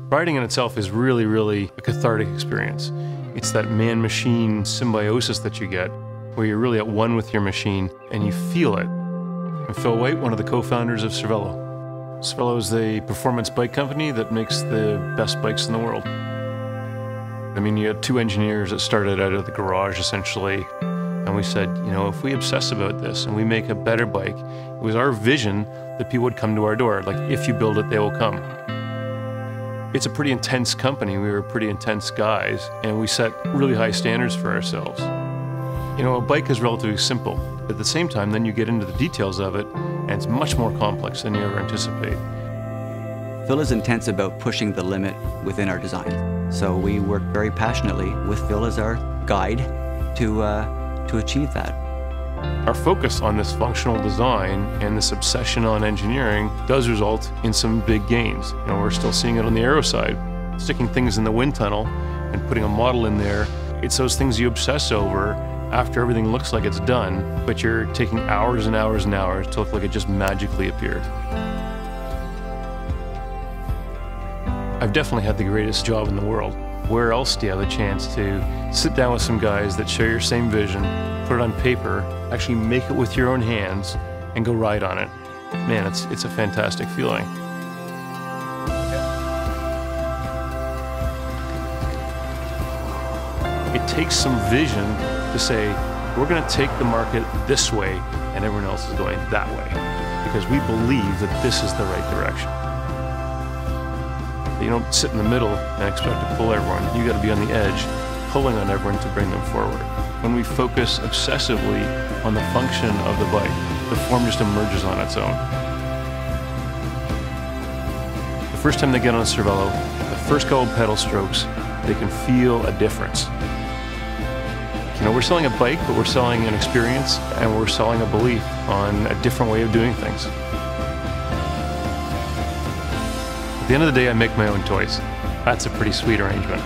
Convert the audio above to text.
Riding in itself is really, really a cathartic experience. It's that man-machine symbiosis that you get, where you're really at one with your machine and you feel it. I'm Phil White, one of the co-founders of Cervélo. Cervélo is the performance bike company that makes the best bikes in the world. I mean, you had two engineers that started out of the garage, essentially, and we said, you know, if we obsess about this and we make a better bike, it was our vision that people would come to our door. Like, if you build it, they will come. It's a pretty intense company. We were pretty intense guys, and we set really high standards for ourselves. You know, a bike is relatively simple. At the same time, then you get into the details of it, and it's much more complex than you ever anticipate. Phil is intense about pushing the limit within our design. So we work very passionately with Phil as our guide to achieve that. Our focus on this functional design and this obsession on engineering does result in some big gains. You know, we're still seeing it on the aero side. Sticking things in the wind tunnel and putting a model in there, it's those things you obsess over after everything looks like it's done, but you're taking hours and hours and hours to look like it just magically appeared. I've definitely had the greatest job in the world. Where else do you have a chance to sit down with some guys that share your same vision, put it on paper, actually make it with your own hands, and go ride on it? Man, it's a fantastic feeling. It takes some vision to say, we're going to take the market this way and everyone else is going that way, because we believe that this is the right direction. You don't sit in the middle and expect to pull everyone. You got to be on the edge, pulling on everyone to bring them forward. When we focus obsessively on the function of the bike, the form just emerges on its own. The first time they get on a Cervélo, the first couple pedal strokes, they can feel a difference. You know, we're selling a bike, but we're selling an experience, and we're selling a belief on a different way of doing things. At the end of the day, I make my own toys. That's a pretty sweet arrangement.